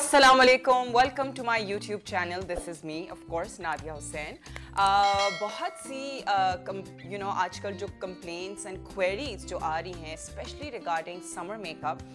Assalamu alaikum, welcome to my YouTube channel. This is me, of course, Nadia Hussain. बहुत सी आजकल जो complaints and queries जो आ रही हैं, especially regarding summer makeup,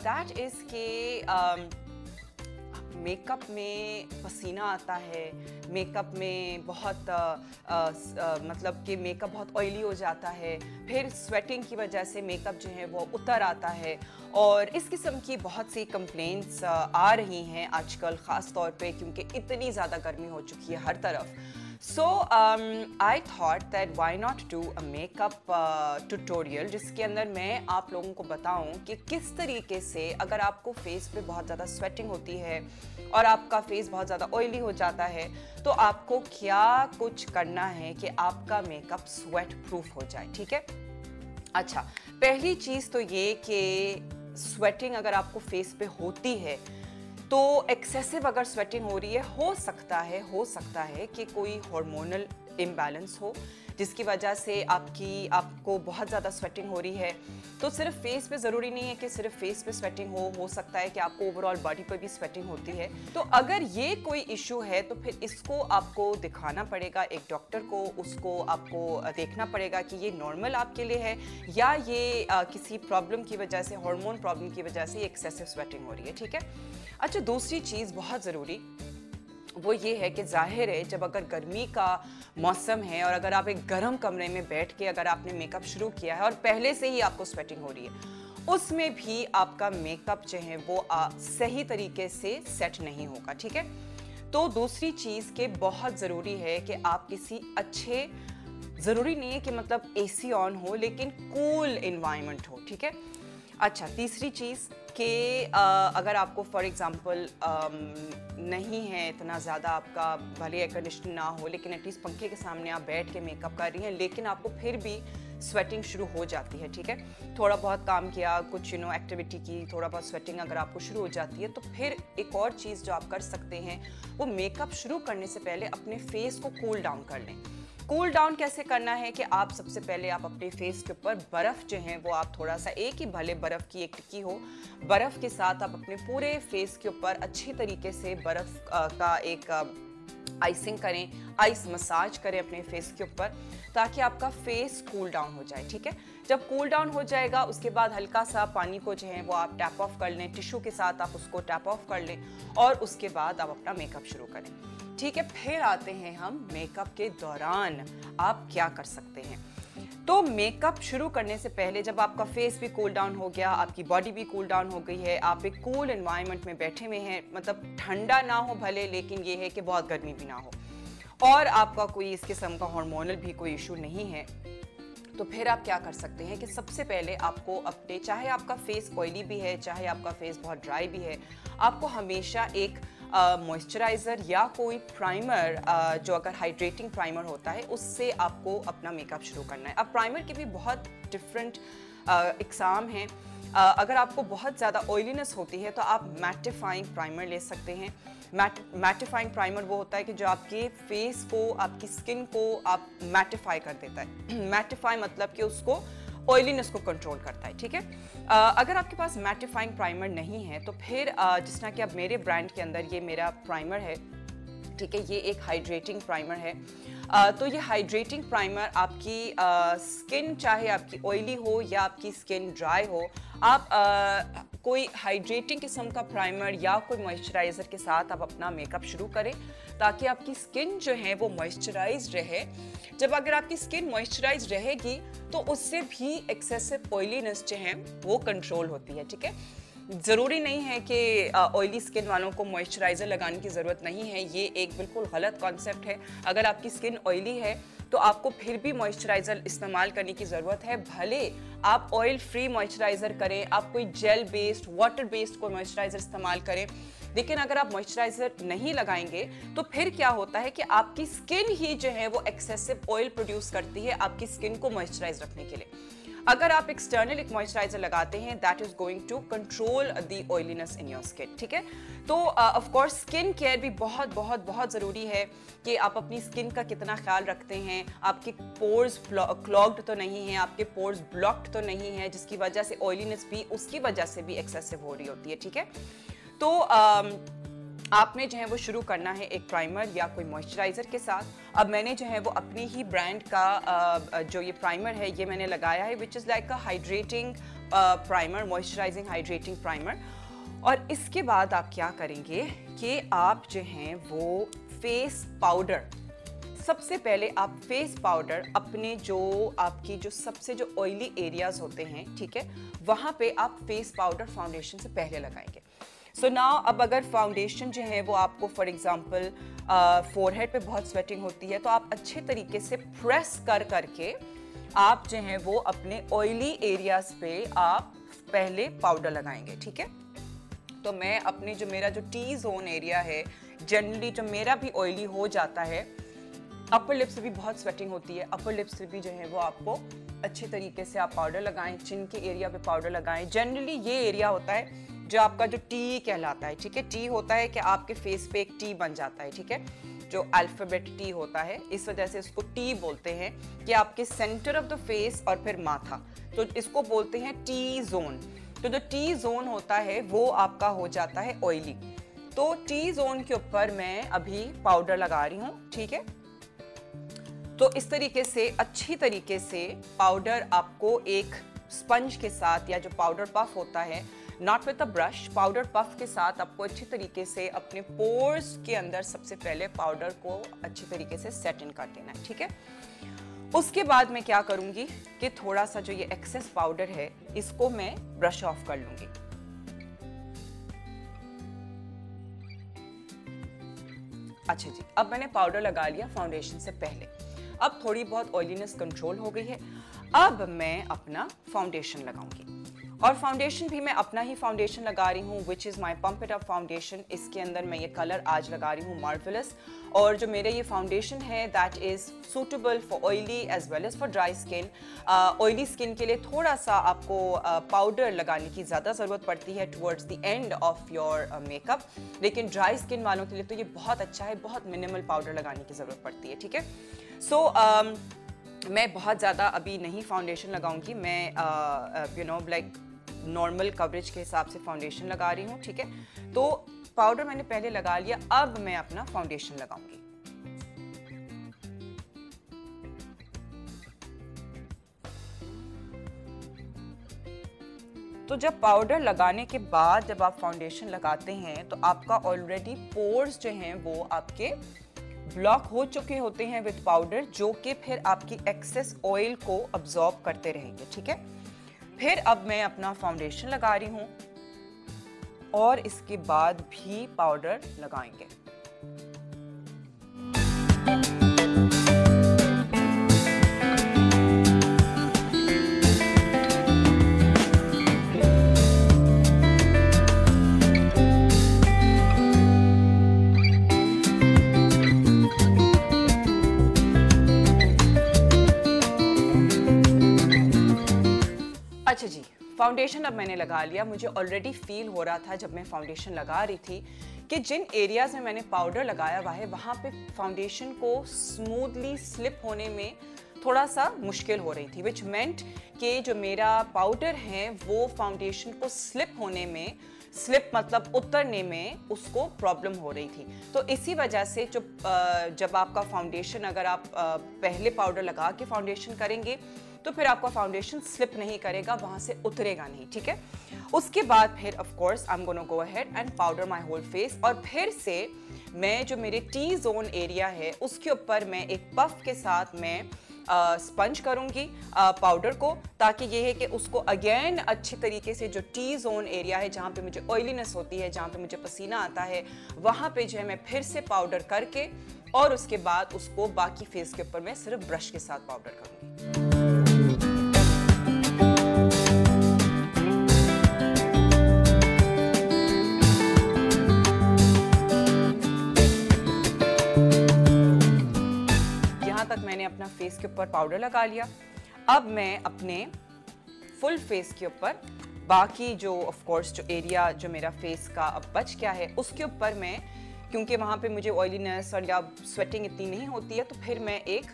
that is कि makeup में पसीना आता है, मेकअप में बहुत मतलब कि मेकअप बहुत ऑयली हो जाता है, फिर स्वेटिंग की वजह से मेकअप जो है वो उतर आता है और इस किस्म की बहुत सी कंप्लेंट्स आ रही हैं आजकल, ख़ास तौर पे क्योंकि इतनी ज़्यादा गर्मी हो चुकी है हर तरफ. So I thought that why not do a makeup tutorial जिसके अंदर मैं आप लोगों को बताऊं कि किस तरीके से अगर आपको फेस पे बहुत ज़्यादा स्वेटिंग होती है और आपका फेस बहुत ज़्यादा ऑयली हो जाता है तो आपको क्या कुछ करना है कि आपका मेकअप स्वेट प्रूफ हो जाए. ठीक है, अच्छा, पहली चीज़ तो ये कि स्वेटिंग अगर आपको फेस पे होती है तो एक्सेसिव अगर स्वेटिंग हो रही है, हो सकता है कि कोई हार्मोनल इम्बैलेंस हो जिसकी वजह से आपको बहुत ज़्यादा स्वेटिंग हो रही है. तो सिर्फ फेस पे ज़रूरी नहीं है कि सिर्फ फेस पे स्वेटिंग हो सकता है कि आपको ओवरऑल बॉडी पर भी स्वेटिंग होती है. तो अगर ये कोई इशू है तो फिर इसको आपको दिखाना पड़ेगा एक डॉक्टर को, उसको आपको देखना पड़ेगा कि ये नॉर्मल आपके लिए है या ये किसी प्रॉब्लम की वजह से, हार्मोन प्रॉब्लम की वजह से एक्सेसिव स्वेटिंग हो रही है. ठीक है, अच्छा, दूसरी चीज़ बहुत ज़रूरी वो ये है कि जाहिर है जब अगर गर्मी का मौसम है और अगर आप एक गर्म कमरे में बैठ के अगर आपने मेकअप शुरू किया है और पहले से ही आपको स्वेटिंग हो रही है, उसमें भी आपका मेकअप जो है वो सही तरीके से सेट नहीं होगा. ठीक है, तो दूसरी चीज़ के बहुत ज़रूरी है कि आप किसी अच्छे, ज़रूरी नहीं है कि मतलब एसी ऑन हो, लेकिन कूल एनवायरनमेंट हो. ठीक है, अच्छा, तीसरी चीज़ कि अगर आपको फॉर एग्ज़ाम्पल नहीं है इतना ज़्यादा, आपका भले एयर कंडीशन ना हो लेकिन एटलीस्ट पंखे के सामने आप बैठ के मेकअप कर रही हैं लेकिन आपको फिर भी स्वेटिंग शुरू हो जाती है. ठीक है, थोड़ा बहुत काम किया, कुछ एक्टिविटी की, थोड़ा बहुत स्वेटिंग अगर आपको शुरू हो जाती है तो फिर एक और चीज़ जो आप कर सकते हैं वो मेकअप शुरू करने से पहले अपने फेस को कूल डाउन कर लें. कूल डाउन कैसे करना है कि आप सबसे पहले आप अपने फेस के ऊपर बर्फ़ जो है वो आप थोड़ा सा, एक ही भले बर्फ़ की एक टिक्की हो, बर्फ़ के साथ आप अपने पूरे फेस के ऊपर अच्छी तरीके से बर्फ़ का एक आइसिंग करें, आइस मसाज करें अपने फेस के ऊपर ताकि आपका फेस कूल डाउन हो जाए. ठीक है, जब कूल डाउन हो जाएगा उसके बाद हल्का सा पानी को जो है वो आप टैप ऑफ कर लें, टिश्यू के साथ आप उसको टैप ऑफ कर लें और उसके बाद आप अपना मेकअप शुरू करें. ठीक है, फिर आते हैं हम मेकअप के दौरान आप क्या कर सकते हैं. तो मेकअप शुरू करने से पहले जब आपका फेस भी कूल डाउन हो गया, आपकी बॉडी भी कूल डाउन हो गई है, आप एक कूल एनवायरनमेंट में बैठे हुए हैं, मतलब ठंडा ना हो भले लेकिन ये है कि बहुत गर्मी भी ना हो और आपका कोई इस किस्म का हार्मोनल भी कोई इशू नहीं है, तो फिर आप क्या कर सकते हैं कि सबसे पहले आपको अपने, चाहे आपका फेस ऑयली भी है, चाहे आपका फेस बहुत ड्राई भी है, आपको हमेशा एक मॉइस्चराइज़र या कोई प्राइमर, जो अगर हाइड्रेटिंग प्राइमर होता है उससे आपको अपना मेकअप शुरू करना है. अब प्राइमर के भी बहुत डिफरेंट इकसाम हैं. अगर आपको बहुत ज़्यादा ऑयलीनेस होती है तो आप मैटिफाइंग प्राइमर ले सकते हैं. मैटिफाइंग प्राइमर वो होता है कि जो आपके फेस को, आपकी स्किन को आप मैटिफाई कर देता है. मैटिफाई मतलब कि उसको ऑयलीनेस को कंट्रोल करता है. ठीक है, अगर आपके पास मैटिफाइंग प्राइमर नहीं है तो फिर जिस तरह कि अब मेरे ब्रांड के अंदर ये मेरा प्राइमर है. ठीक है, ये एक हाइड्रेटिंग प्राइमर है. तो ये हाइड्रेटिंग प्राइमर आपकी स्किन चाहे आपकी ऑयली हो या आपकी स्किन ड्राई हो, आप कोई हाइड्रेटिंग किस्म का प्राइमर या कोई मॉइस्चराइज़र के साथ आप अपना मेकअप शुरू करें ताकि आपकी स्किन जो है वो मॉइस्चराइज्ड रहे. जब अगर आपकी स्किन मॉइस्चराइज्ड रहेगी तो उससे भी एक्सेसिव ऑयलीनेस जो है वो कंट्रोल होती है. ठीक है, ज़रूरी नहीं है कि ऑयली स्किन वालों को मॉइस्चराइज़र लगाने की ज़रूरत नहीं है, ये एक बिल्कुल गलत कॉन्सेप्ट है. अगर आपकी स्किन ऑयली है तो आपको फिर भी मॉइस्चराइज़र इस्तेमाल करने की ज़रूरत है, भले आप ऑयल फ्री मॉइस्चराइज़र करें, आप कोई जेल बेस्ड, वाटर बेस्ड कोई मॉइस्चराइज़र इस्तेमाल करें, लेकिन अगर आप मॉइस्चराइज़र नहीं लगाएंगे तो फिर क्या होता है कि आपकी स्किन ही जो है वो एक्सेसिव ऑयल प्रोड्यूस करती है आपकी स्किन को मॉइस्चराइज रखने के लिए. अगर आप एक्सटर्नल एक मॉइस्चराइजर लगाते हैं that is going to control the oiliness in your skin. ठीक है, तो ऑफ कोर्स स्किन केयर भी बहुत बहुत बहुत ज़रूरी है कि आप अपनी स्किन का कितना ख्याल रखते हैं, आपके पोर्स क्लॉग्ड तो नहीं है, आपके पोर्स ब्लॉक्ड तो नहीं है जिसकी वजह से ऑयलीनेस भी उसकी वजह से भी एक्सेसिव हो रही होती है. ठीक है, तो आपने जो है वो शुरू करना है एक प्राइमर या कोई मॉइस्चराइज़र के साथ। अब मैंने जो है वो अपनी ही ब्रांड का जो ये प्राइमर है ये मैंने लगाया है, which is like a hydrating primer, moisturising hydrating primer. और इसके बाद आप क्या करेंगे कि आप जो हैं वो फेस पाउडर, सबसे पहले आप फेस पाउडर अपने जो आपकी जो सबसे जो ऑयली एरियाज होते हैं, ठीक है, वहाँ पे आप फेस पाउडर फाउंडेशन से पहले लगाएंगे। सो नाउ अब अगर फाउंडेशन जो है वो आपको फॉर एग्जांपल फोरहेड पे बहुत स्वेटिंग होती है, तो आप अच्छे तरीके से प्रेस करके आप जो है वो अपने ऑयली एरियाज पे आप पहले पाउडर लगाएंगे, ठीक है। तो मैं अपने जो मेरा जो टी जोन एरिया है, जनरली जो मेरा भी ऑयली हो जाता है, अपर लिप से भी बहुत स्वेटिंग होती है, अपर लिप से भी जो है वो आपको अच्छे तरीके से आप पाउडर लगाएं, चिन के एरिया पे पाउडर लगाएं। जनरली ये एरिया होता है जो आपका जो टी कहलाता है, ठीक है। टी होता है कि आपके फेस पे एक टी बन जाता है, ठीक है, जो अल्फाबेट टी होता है, इस वजह से इसको टी बोलते हैं कि आपके सेंटर ऑफ द फेस और फिर माथा, तो इसको बोलते हैं टी जोन। तो जो टी जोन होता है वो आपका हो जाता है ऑयली। तो टी जोन के ऊपर मैं अभी पाउडर लगा रही हूँ, ठीक है। तो इस तरीके से अच्छी तरीके से पाउडर आपको एक स्पंज के साथ या जो पाउडर पफ होता है, not with a brush, powder puff के साथ आपको अच्छी तरीके से अपने पोर्स के अंदर सबसे पहले पाउडर को अच्छी तरीके से सेट इन कर देना है, ठीक है। उसके बाद मैं क्या करूंगी कि थोड़ा सा जो ये एक्सेस पाउडर है इसको मैं ब्रश ऑफ कर लूंगी। अच्छा जी, अब मैंने पाउडर लगा लिया फाउंडेशन से पहले। अब थोड़ी बहुत ऑयलीनेस कंट्रोल हो गई है। अब मैं अपना फाउंडेशन लगाऊंगी, और फाउंडेशन भी मैं अपना ही फाउंडेशन लगा रही हूँ, which is my pump it up foundation. इसके अंदर मैं ये कलर आज लगा रही हूँ मार्वेलस। और जो मेरे ये फाउंडेशन है that is suitable for oily as well as for dry skin. Oily skin के लिए थोड़ा सा आपको पाउडर लगाने की ज़्यादा ज़रूरत पड़ती है towards the end of your makeup, लेकिन ड्राई स्किन वालों के लिए तो ये बहुत अच्छा है, बहुत मिनिमल पाउडर लगाने की ज़रूरत पड़ती है, ठीक है। सो मैं बहुत ज़्यादा अभी नहीं फाउंडेशन लगाऊंगी, मैं you know like normal coverage के हिसाब से फाउंडेशन लगा रही हूँ, ठीक है। तो पाउडर मैंने पहले लगा लिया, अब मैं अपना फाउंडेशन लगाऊंगी। तो जब पाउडर लगाने के बाद जब आप फाउंडेशन लगाते हैं तो आपका ऑलरेडी पोर्स जो हैं वो आपके ब्लॉक हो चुके होते हैं विद पाउडर, जो कि फिर आपकी एक्सेस ऑयल को अब्जॉर्ब करते रहेंगे, ठीक है। फिर अब मैं अपना फाउंडेशन लगा रही हूँ और इसके बाद भी पाउडर लगाएंगे। अच्छा जी, फाउंडेशन अब मैंने लगा लिया। मुझे ऑलरेडी फील हो रहा था जब मैं फाउंडेशन लगा रही थी कि जिन एरियाज में मैंने पाउडर लगाया हुआ है वहाँ पे फाउंडेशन को स्मूथली स्लिप होने में थोड़ा सा मुश्किल हो रही थी, विच मेंट कि जो मेरा पाउडर है वो फाउंडेशन को स्लिप होने में, स्लिप मतलब उतरने में उसको प्रॉब्लम हो रही थी। तो इसी वजह से जब आपका फाउंडेशन, अगर आप पहले पाउडर लगा के फाउंडेशन करेंगे तो फिर आपका फाउंडेशन स्लिप नहीं करेगा, वहाँ से उतरेगा नहीं, ठीक है। उसके बाद फिर of course I am gonna go ahead and powder my whole face, और फिर से मैं जो मेरे टी जोन एरिया है उसके ऊपर मैं एक पफ के साथ मैं स्पंज करूंगी पाउडर को, ताकि ये है कि उसको अगेन अच्छी तरीके से जो टी जोन एरिया है जहाँ पे मुझे ऑयलीनेस होती है, जहाँ पे मुझे पसीना आता है, वहाँ पे जो है मैं फिर से पाउडर करके और उसके बाद उसको बाकी फेस के ऊपर मैं सिर्फ ब्रश के साथ पाउडर करूंगी। तक मैंने अपना फेस के ऊपर पाउडर लगा लिया। अब मैं अपने फुल फेस के ऊपर बाकी जो ऑफ कोर्स जो एरिया जो मेरा फेस का अब बच गया है उसके ऊपर मैं, क्योंकि वहाँ पे मुझे ऑयलीनेस और या स्वेटिंग इतनी नहीं होती है, तो फिर मैं एक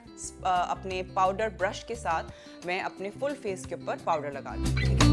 अपने पाउडर ब्रश के साथ मैं अपने फुल फेस के ऊपर पाउडर लगा लूँ, ठीक है।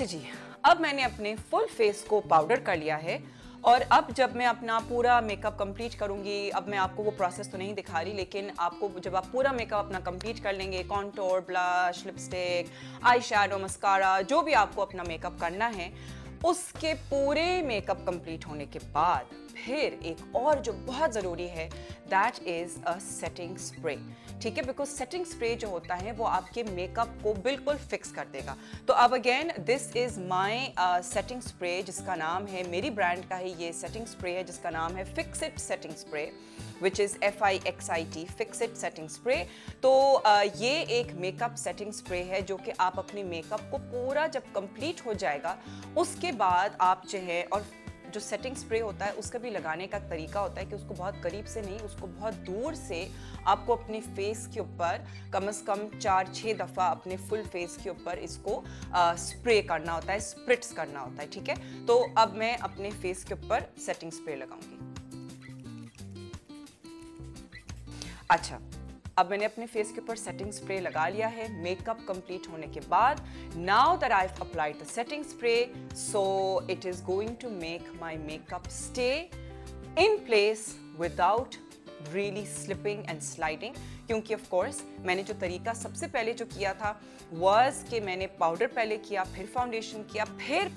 अच्छा जी, अब मैंने अपने फुल फेस को पाउडर कर लिया है और अब जब मैं अपना पूरा मेकअप कंप्लीट करूंगी, अब मैं आपको वो प्रोसेस तो नहीं दिखा रही, लेकिन आपको जब आप पूरा मेकअप अपना कंप्लीट कर लेंगे, contour, blush, lipstick, eye shadow, mascara, जो भी आपको अपना मेकअप करना है, उसके पूरे मेकअप कंप्लीट होने के बाद फिर एक और जो बहुत ज़रूरी है, that is a setting spray. ठीक है, बिकॉज सेटिंग स्प्रे जो होता है वो आपके मेकअप को बिल्कुल फिक्स कर देगा। तो अब again this is my setting spray, जिसका नाम है, मेरी ब्रांड का है ये सेटिंग स्प्रे है, जिसका नाम है fix it setting spray, which is FIXIT, fix it setting spray. तो ये एक मेकअप सेटिंग स्प्रे है जो कि आप अपने मेकअप को पूरा जब कंप्लीट हो जाएगा उसके बाद आप चाहे, और जो सेटिंग स्प्रे होता है उसका भी लगाने का तरीका होता है कि उसको बहुत करीब से नहीं, उसको बहुत दूर से आपको अपने फेस के ऊपर कम से कम 4-6 दफ़ा अपने फुल फेस के ऊपर इसको स्प्रे करना होता है, स्प्रिट्स करना होता है। ठीक है, तो अब मैं अपने फेस के ऊपर सेटिंग स्प्रे लगाऊंगी। अच्छा, अब मैंने अपने फेस के ऊपर सेटिंग स्प्रे लगा लिया है मेकअप कंप्लीट होने के बाद। Now that I have applied the setting spray, so it is going to make my makeup stay in place without really slipping and sliding. क्योंकि ऑफ कोर्स मैंने जो तरीका सबसे पहले जो किया था वाज कि मैंने पाउडर पहले किया, फिर फाउंडेशन किया,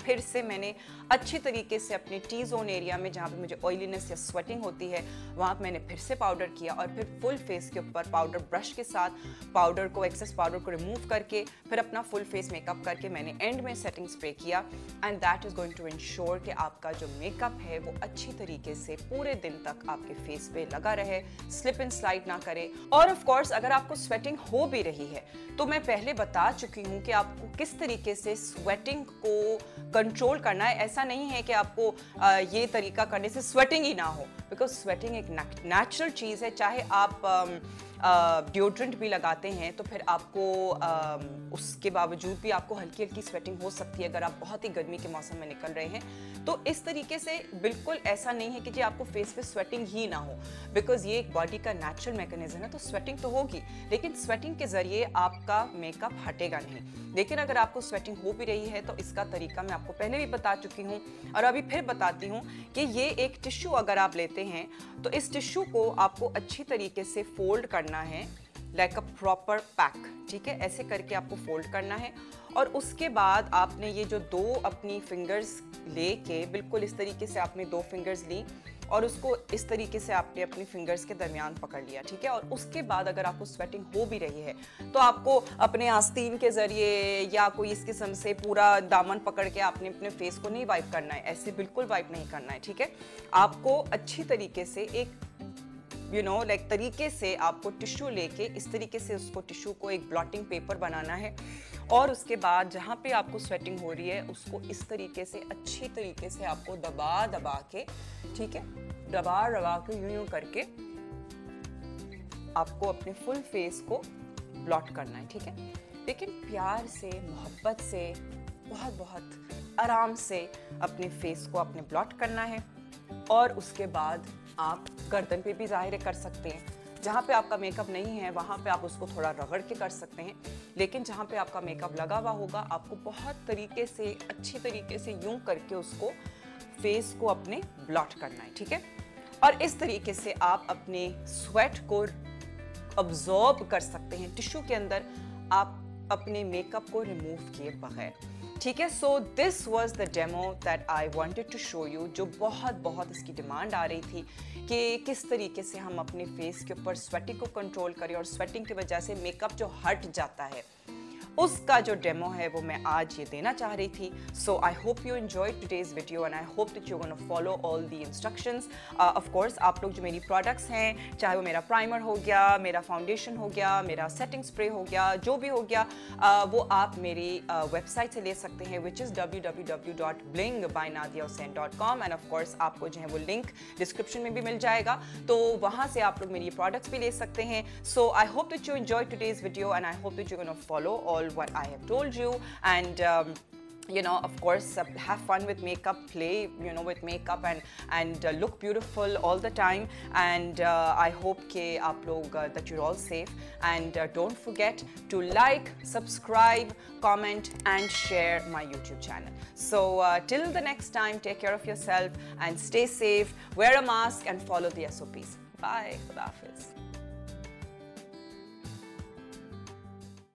फिर से मैंने अच्छी तरीके से अपने टी जोन एरिया में जहाँ पे मुझे ऑयलीनेस या स्वेटिंग होती है वहाँ पे मैंने फिर से पाउडर किया और फिर फुल फेस के ऊपर पाउडर ब्रश के साथ पाउडर को, एक्सेस पाउडर को रिमूव करके फिर अपना फुल फेस मेकअप करके मैंने एंड में सेटिंग स्प्रे किया। And that is going to ensure कि आपका जो मेकअप है वो अच्छी तरीके से पूरे दिन तक आपके फेस पे लगा रहे, स्लिप एंड स्लाइड ना करे। और ऑफ कोर्स अगर आपको स्वेटिंग हो भी रही है तो मैं पहले बता चुकी हूँ कि आपको किस तरीके से स्वेटिंग को कंट्रोल करना है। ऐसा नहीं है कि आपको ये तरीका करने से स्वेटिंग ही ना हो, बिकॉज स्वेटिंग एक नेचुरल चीज़ है। चाहे आप डिओड्रेंट भी लगाते हैं तो फिर आपको उसके बावजूद भी आपको हल्की हल्की स्वेटिंग हो सकती है अगर आप बहुत ही गर्मी के मौसम में निकल रहे हैं। तो इस तरीके से बिल्कुल ऐसा नहीं है कि जी आपको फेस पे स्वेटिंग ही ना हो, बिकॉज ये एक बॉडी का नेचुरल मैकेनिज्म है। तो स्वेटिंग तो होगी, लेकिन स्वेटिंग के जरिए आपका मेकअप हटेगा नहीं। लेकिन अगर आपको स्वेटिंग हो भी रही है तो इसका तरीका मैं आपको पहले भी बता चुकी हूँ और अभी फिर बताती हूँ कि ये एक टिश्यू अगर आप लेते हैं तो इस टिश्यू को आपको अच्छी तरीके से फोल्ड करना है, लाइक अ प्रॉपर पैक। ठीक है, ऐसे करके आपको फोल्ड करना है और उसके बाद आपने ये जो दो अपनी फिंगर्स लेके बिल्कुल इस तरीके से आपने दो फिंगर्स ली और उसको इस तरीके से आपने अपनी फिंगर्स के दरमियान पकड़ लिया। ठीक है, और उसके बाद अगर आपको स्वेटिंग हो भी रही है तो आपको अपने आस्तीन के जरिए या कोई इस किस्म से पूरा दामन पकड़ के आपने अपने फेस को नहीं वाइप करना है, ऐसे बिल्कुल वाइप नहीं करना है। ठीक है, आपको अच्छी तरीके से एक लाइक तरीके से आपको टिश्यू लेके इस तरीके से उसको टिश्यू को एक ब्लॉटिंग पेपर बनाना है और उसके बाद जहाँ पे आपको स्वेटिंग हो रही है उसको इस तरीके से अच्छी तरीके से आपको दबा दबा के, ठीक है, दबा के यूं करके आपको अपने फुल फेस को ब्लॉट करना है। ठीक है, लेकिन प्यार से, मोहब्बत से, बहुत बहुत आराम से अपने फेस को आपने ब्लॉट करना है। और उसके बाद आप गर्दन पे भी ज़ाहिर कर सकते हैं, जहाँ पे आपका मेकअप नहीं है वहाँ पे आप उसको थोड़ा रगड़ के कर सकते हैं, लेकिन जहाँ पे आपका मेकअप लगा हुआ होगा आपको बहुत तरीके से, अच्छी तरीके से यूं करके उसको फेस को अपने ब्लॉट करना है। ठीक है, और इस तरीके से आप अपने स्वेट को अब्जॉर्ब कर सकते हैं टिश्यू के अंदर, आप अपने मेकअप को रिमूव किए बगैर। ठीक है, so this was the demo that I wanted to show you, जो बहुत इसकी डिमांड आ रही थी कि किस तरीके से हम अपने फेस के ऊपर स्वेटिंग को कंट्रोल करें और स्वेटिंग की वजह से मेकअप जो हट जाता है उसका जो डेमो है वो मैं आज ये देना चाह रही थी। So I hope you enjoyed today's video and I hope that you gonna follow all the instructions. Of course आप लोग जो मेरी प्रोडक्ट्स हैं, चाहे वो मेरा प्राइमर हो गया, मेरा फाउंडेशन हो गया, मेरा सेटिंग स्प्रे हो गया, जो भी हो गया, वो आप मेरी वेबसाइट से ले सकते हैं, which is www.blingbyNadiaHussain.com। End of course आपको जो है वो लिंक डिस्क्रिप्शन में भी मिल जाएगा, तो वहाँ से आप लोग मेरी प्रोडक्ट्स भी ले सकते हैं। So I hope that you enjoyed today's video and I hope that you gonna follow all what I have told you, and you know, of course, have fun with makeup, play, you know, with makeup, and look beautiful all the time. And I hope that you're all safe. And don't forget to like, subscribe, comment, and share my YouTube channel. So till the next time, take care of yourself and stay safe. Wear a mask and follow the SOPs. Bye. Khuda Hafiz.